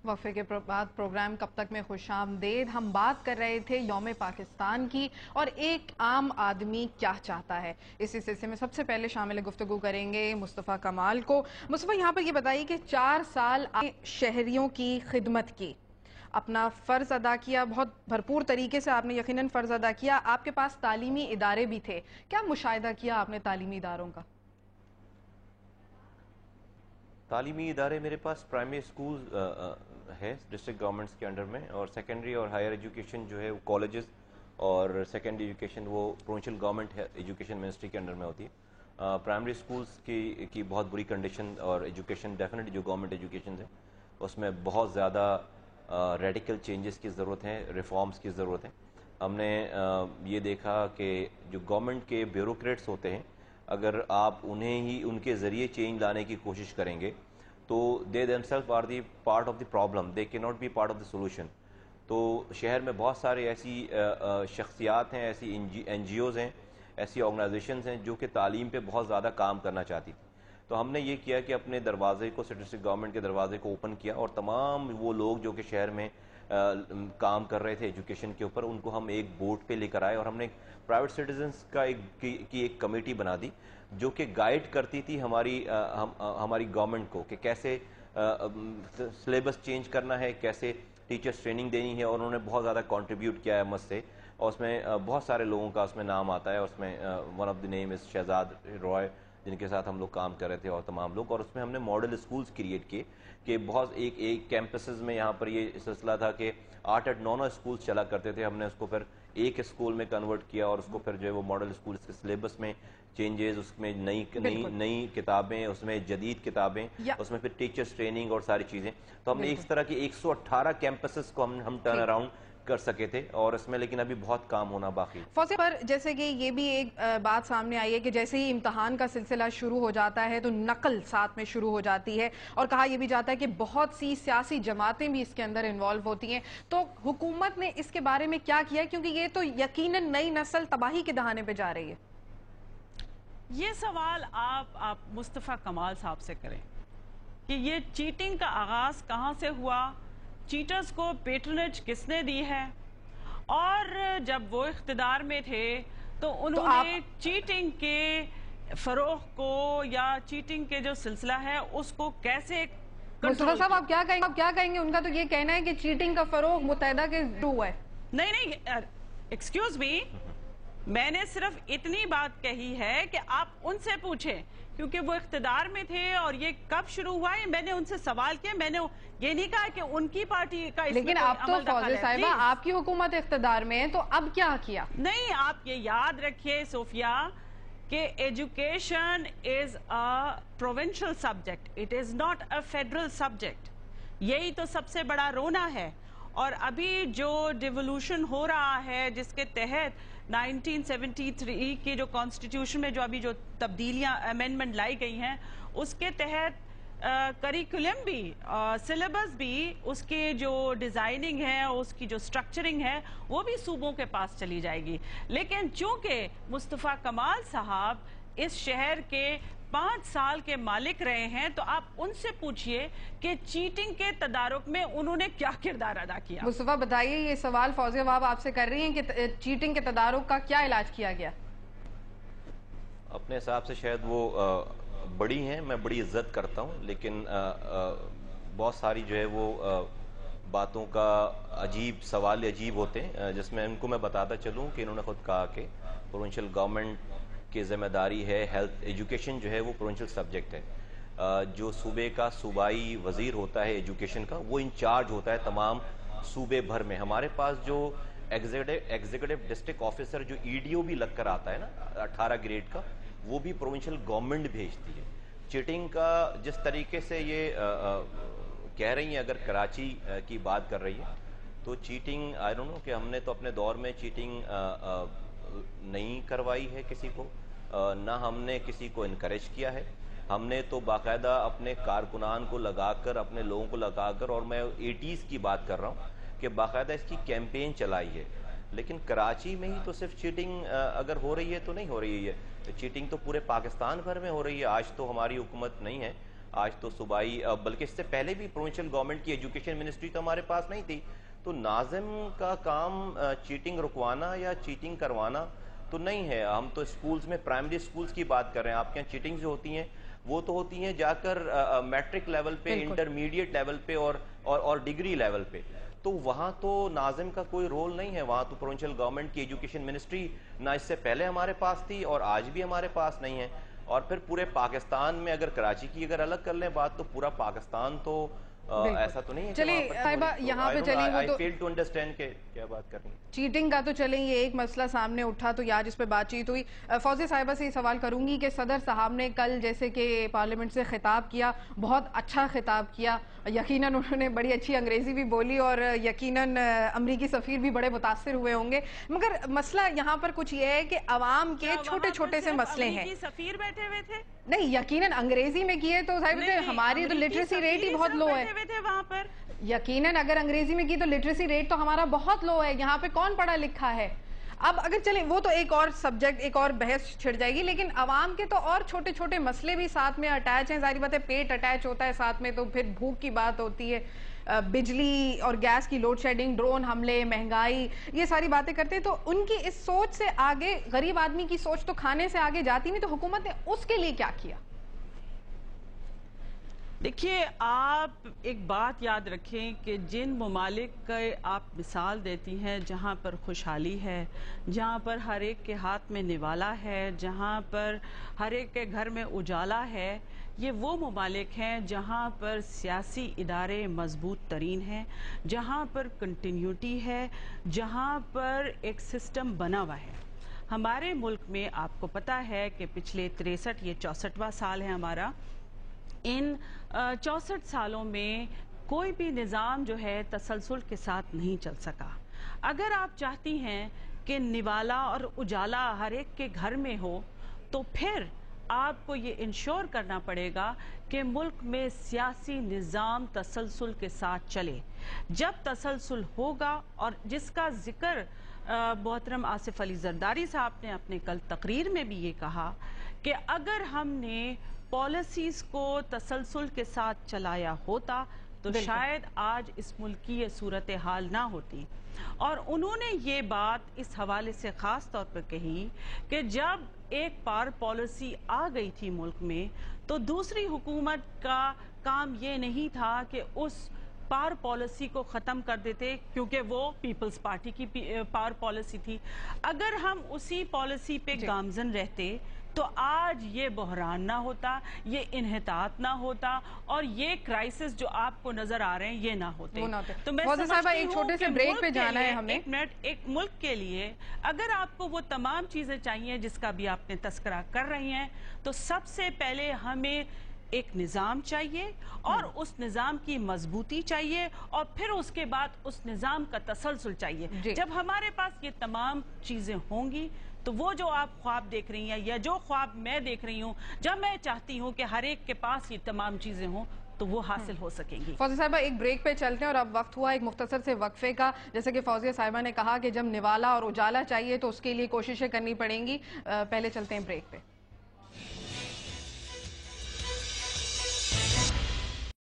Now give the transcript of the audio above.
وقفے کے بعد پروگرام کب تک میں خوش آمدید. ہم بات کر رہے تھے یوم پاکستان کی اور ایک عام آدمی کیا چاہتا ہے. اسی سلسلے میں سب سے پہلے شامل گفتگو کریں گے مصطفیٰ کمال کو. مصطفیٰ، یہاں پر یہ بتائیے کہ 4 سال شہریوں کی خدمت کی، اپنا فرض ادا کیا، بہت بھرپور طریقے سے آپ نے یقیناً فرض ادا کیا. آپ کے پاس تعلیمی ادارے بھی تھے، کیا مشاہدہ کیا آپ نے تعلیمی اداروں کا؟ تعلیمی ادارے میرے پاس پرائمری اسکول ہے ڈسٹرکٹ گورنمنٹس کے انڈر میں، اور سیکنڈری اور ہائر ایجوکیشن جو ہے وہ کالجز اور سیکنڈری ایجوکیشن وہ پروونشل گورنمنٹ ایجوکیشن منسٹری کے انڈر میں ہوتی ہے. پرائمری اسکولس کی بہت بری کنڈیشن اور ایجوکیشن ڈیفینیٹلی جو گورنمنٹ ایجوکیشن ہے اس میں بہت زیادہ ریڈیکل چینجز کی ضرورت ہے، ریفارمز کی ضرورت ہے. ہم نے یہ دیکھا کہ جو گورنمنٹ کے بیوروکریٹس ہوتے ہیں، اگر آپ انہیں ہی ان کے ذریعے چینج لانے کی کوشش کریں گے تو they themselves are the part of the problem, they can not be part of the solution. تو شہر میں بہت سارے ایسی شخصیات ہیں، ایسی این جی اوز ہیں، ایسی آرگنائزیشنز ہیں جو کہ تعلیم پہ بہت زیادہ کام کرنا چاہتی تھی. تو ہم نے یہ کیا کہ اپنے دروازے کو ڈسٹرکٹ گورنمنٹ کے دروازے کو اوپن کیا، اور تمام وہ لوگ جو کہ شہر میں کام کر رہے تھے ایجوکیشن کے اوپر، ان کو ہم ایک بورڈ پہ لے کر آئے، اور ہم نے پرائیویٹ سٹیزنز کی ایک کمیٹی بنا دی جو کہ گائیڈ کرتی تھی ہماری گورنمنٹ کو کہ کیسے سلیبس چینج کرنا ہے، کیسے ٹیچرز ٹریننگ دینی ہے. اور انہوں نے بہت زیادہ کنٹریبیوٹ کیا ہے مجھ سے، اور اس میں بہت سارے لوگوں کا اس میں نام آتا ہے. اس میں ون آف دی نیم از شہزاد رائے، جن کے ساتھ ہم لوگ کام کر رہے تھے، اور تمام لوگ. اور اس میں ہم نے ماڈل اسکولز کریٹ کیے کہ بہت ایک کیمپسز میں یہاں پر یہ سلسلہ تھا کہ 8 9 اسکولز چلا کرتے تھے. ہم نے اس کو پھر ایک اسکول میں کنورٹ کیا، اور اس کو پھر جو ہے وہ ماڈل اسکولز کے سلیبس میں چینجز، اس میں نئی کتابیں، اس میں جدید کتابیں، اس میں پھر ٹیچرز ٹریننگ اور ساری چیزیں. تو ہم نے اس طرح کی 118 کیمپسز کو ہم ٹرن اراؤنڈ کر سکے تھے، اور اس میں لیکن ابھی بہت کام ہونا باقی. فوزی، پر جیسے کہ یہ بھی ایک بات سامنے آئی ہے کہ جیسے ہی امتحان کا سلسلہ شروع ہو جاتا ہے تو نقل ساتھ میں شروع ہو جاتی ہے، اور کہا یہ بھی جاتا ہے کہ بہت سی سیاسی جماعتیں بھی اس کے اندر انوالو ہوتی ہیں. تو حکومت نے اس کے بارے میں کیا کیا ہے؟ کیونکہ یہ تو یقیناً نئی نسل تباہی کے دہانے پہ جا رہی ہے. یہ سوال آپ مصطفیٰ کمال صاحب سے کریں کہ یہ چیٹنگ کا آغاز کہاں سے ہوا، چیٹرز کو پیٹرنیج کس نے دی ہے، اور جب وہ اقتدار میں تھے تو انہوں نے چیٹنگ کے فروغ کو یا چیٹنگ کے جو سلسلہ ہے اس کو کیسے مصطفیٰ صاحب آپ کیا کہیں گے؟ ان کا تو یہ کہنا ہے کہ چیٹنگ کا فروغ متحدہ کے ہوا ہے. نہیں، ایکسکیوز می، میں نے صرف اتنی بات کہی ہے کہ آپ ان سے پوچھیں، کیونکہ وہ اقتدار میں تھے اور یہ کب شروع ہوا ہے. میں نے ان سے سوال کیا، میں نے یہ نہیں کہا کہ ان کی پارٹی کا اس میں لیکن اب تو فوزیہ صاحبہ آپ کی حکومت اقتدار میں ہے، تو اب کیا کیا؟ نہیں، آپ یہ یاد رکھیے صوفیہ کہ education is a provincial subject, it is not a federal subject. یہی تو سب سے بڑا رونا ہے. اور ابھی جو ڈیولوشن ہو رہا ہے جس کے تحت 1973 کے جو کانسٹیٹیوشن میں جو تبدیلیاں امینڈمنٹ لائی گئی ہیں، اس کے تحت کریکولم بھی، سلیبس بھی، اس کے جو ڈیزائننگ ہے، اس کی جو سٹرکچرنگ ہے، وہ بھی صوبوں کے پاس چلی جائے گی. لیکن چونکہ مصطفیٰ کمال صاحب اس شہر کے 5 سال کے مالک رہے ہیں، تو آپ ان سے پوچھئے کہ چیٹنگ کے تدارک میں انہوں نے کیا کردار ادا کیا. مصطفیٰ بتائیے، یہ سوال فوزیہ وہاب آپ سے کر رہی ہیں کہ چیٹنگ کے تدارک کا کیا علاج کیا گیا؟ اپنے حساب سے شاید وہ بڑی ہیں، میں بڑی عزت کرتا ہوں، لیکن بہت ساری جو ہے وہ باتوں کا سوال عجیب ہوتے ہیں، جس میں ان کو میں بتاتا چلوں کہ انہوں نے خود کہا کہ پروونشل گورنمنٹ کی ذمہ داری ہے، ہیلتھ ایجوکیشن جو ہے وہ پروونشل سبجیکٹ ہے. جو صوبے کا صوبائی وزیر ہوتا ہے ایجوکیشن کا، وہ انچارج ہوتا ہے تمام صوبے بھر میں. ہمارے پاس جو ایگزیکٹو ڈسٹرکٹ آفیسر جو ای ڈی او بھی لگ کر آتا ہے نا 18 گریڈ کا، وہ بھی پروونشل گورنمنٹ بھیجتی ہے. چیٹنگ کا جس طریقے سے یہ کہہ رہی ہیں، اگر کراچی کی بات کر رہی ہے تو چیٹنگ آئی ڈونٹ نو کہ ہم نے تو اپنے دور میں چیٹنگ نہیں کروائی ہے کسی کو، نہ ہم نے کسی کو انکریج کیا ہے. ہم نے تو باقاعدہ اپنے کارکنان کو لگا کر، اپنے لوگوں کو لگا کر، اور میں 80s کی بات کر رہا ہوں کہ باقاعدہ اس کی کیمپین چلائی ہے. لیکن کراچی میں ہی تو صرف چیٹنگ اگر ہو رہی ہے تو نہیں ہو رہی ہے. چیٹنگ تو پورے پاکستان بھر میں ہو رہی ہے. آج تو ہماری حکومت نہیں ہے، آج تو صوبائی بلکہ اس سے پہلے بھی پروونشل گورنمنٹ کی ایجوکیشن منسٹری تو ہمارے پاس نہیں تھی. تو ناظم کا کام چیٹنگ رکوانا یا چیٹنگ کروانا تو نہیں ہے. ہم تو اسکولز میں پرائمری اسکولز کی بات کر رہے ہیں. آپ کے یہاں چیٹنگ جو ہوتی ہیں وہ تو ہوتی ہیں جا کر میٹرک لیول پہ, انٹرمیڈیٹ لیول پہ اور ڈگری لیول پہ. تو وہاں تو ناظم کا کوئی رول نہیں ہے. وہاں تو پروونشل گورنمنٹ کی ایجوکیشن منسٹری نہ اس سے پہلے ہمارے پاس تھی اور آج بھی ہمارے پاس نہیں ہے. اور پھر پورے پاکستان میں اگر کراچی کی اگر الگ کر لیں بات تو پورا پاکستان تو ایسا تو نہیں ہے. چلیے صاحبہ یہاں پہ چلیں, وہ تو I fail to understand کہ کیا بات کرنی ہے. چیٹنگ کا تو چلیں یہ ایک مسئلہ سامنے اٹھا تو یار اس پہ بات چیت ہوئی. فوزیہ صاحبہ سے یہ سوال کروں گی کہ صدر صاحب نے کل جیسے کہ پارلیمنٹ سے خطاب کیا, بہت اچھا خطاب کیا, یقیناً انہوں نے بڑی اچھی انگریزی بھی بولی اور یقیناً امریکی سفیر بھی بڑے متاثر ہوئے ہوں گے. مگر مسئلہ یہاں پر کچھ یہ ہے کہ عوام کے چھوٹے چھوٹے سے مسئلے ہیں. امریکی سفیر بیٹھے ہوئے تھے نہیں, یقیناً انگریزی میں کیے تو صاحب ہماری تو لٹریسی ریٹ ہی بہت لو ہے. وہاں پر یقیناً اگر انگریزی میں کی تو لٹریسی ریٹ تو ہمارا بہت لو ہے. یہاں پہ کون پڑھا لکھا ہے؟ اب اگر چلیں وہ تو ایک اور سبجیکٹ, ایک اور بحث چھڑ جائے گی, لیکن عوام کے تو اور چھوٹے چھوٹے مسئلے بھی ساتھ میں اٹیچ ہیں. ظاہری بات ہے پیٹ اٹیچ ہوتا ہے ساتھ میں, تو پھر بھوک کی بات ہوتی ہے, بجلی اور گیس کی لوڈ شیڈنگ, ڈرون حملے, مہنگائی, یہ ساری باتیں کرتے ہیں. تو ان کی اس سوچ سے آگے, غریب آدمی کی سوچ تو کھانے سے آگے جاتی نہیں, تو حکومت نے اس کے لیے کیا کیا؟ دیکھیے, آپ ایک بات یاد رکھیں کہ جن ممالک کا آپ مثال دیتی ہیں جہاں پر خوشحالی ہے, جہاں پر ہر ایک کے ہاتھ میں نوالا ہے, جہاں پر ہر ایک کے گھر میں اجالا ہے, یہ وہ ممالک ہیں جہاں پر سیاسی ادارے مضبوط ترین ہیں, جہاں پر کنٹینیوٹی ہے, جہاں پر ایک سسٹم بنا ہوا ہے. ہمارے ملک میں آپ کو پتہ ہے کہ پچھلے 63 یہ 64واں سال ہے ہمارا. ان 64 سالوں میں کوئی بھی نظام جو ہے تسلسل کے ساتھ نہیں چل سکا. اگر آپ چاہتی ہیں کہ نوالا اور اجالا ہر ایک کے گھر میں ہو تو پھر آپ کو یہ انشور کرنا پڑے گا کہ ملک میں سیاسی نظام تسلسل کے ساتھ چلے. جب تسلسل ہوگا, اور جس کا ذکر محترم آصف علی زرداری صاحب نے اپنے کل تقریر میں بھی یہ کہا کہ اگر ہم نے پالیسیز کو تسلسل کے ساتھ چلایا ہوتا تو شاید آج اس ملک کی یہ صورتحال نہ ہوتی. اور انہوں نے یہ بات اس حوالے سے خاص طور پر کہی کہ جب ایک پار پالیسی آ گئی تھی ملک میں تو دوسری حکومت کا کام یہ نہیں تھا کہ اس پار پالیسی کو ختم کر دیتے, کیونکہ وہ پیپلز پارٹی کی پار پالیسی تھی. اگر ہم اسی پالیسی پہ گامزن رہتے تو آج یہ بحران نہ ہوتا, یہ انحطاط نہ ہوتا, اور یہ کرائسس جو آپ کو نظر آ رہے ہیں یہ نہ ہوتے. تو میں سمجھتی ہوں کہ ایک ملک کے لیے اگر آپ کو وہ تمام چیزیں چاہیے جس کا بھی آپ نے تذکرہ کر رہی ہیں, تو سب سے پہلے ہمیں ایک نظام چاہیے اور اس نظام کی مضبوطی چاہیے, اور پھر اس کے بعد اس نظام کا تسلسل چاہیے. جب ہمارے پاس یہ تمام چیزیں ہوں گی تو وہ جو آپ خواب دیکھ رہی ہیں یا جو خواب میں دیکھ رہی ہوں, جب میں چاہتی ہوں کہ ہر ایک کے پاس یہ تمام چیزیں ہوں تو وہ حاصل ہو سکیں گی. فوزیہ صاحبہ ایک بریک پہ چلتے ہیں, اور اب وقت ہوا ایک مختصر سے وقفے کا. جیسے کہ فوزیہ صاحبہ نے کہا کہ جب نوالا اور اجالا چاہیے تو اس کے لیے کوششیں کرنی پڑیں گی. پہلے چلتے ہیں بریک پہ.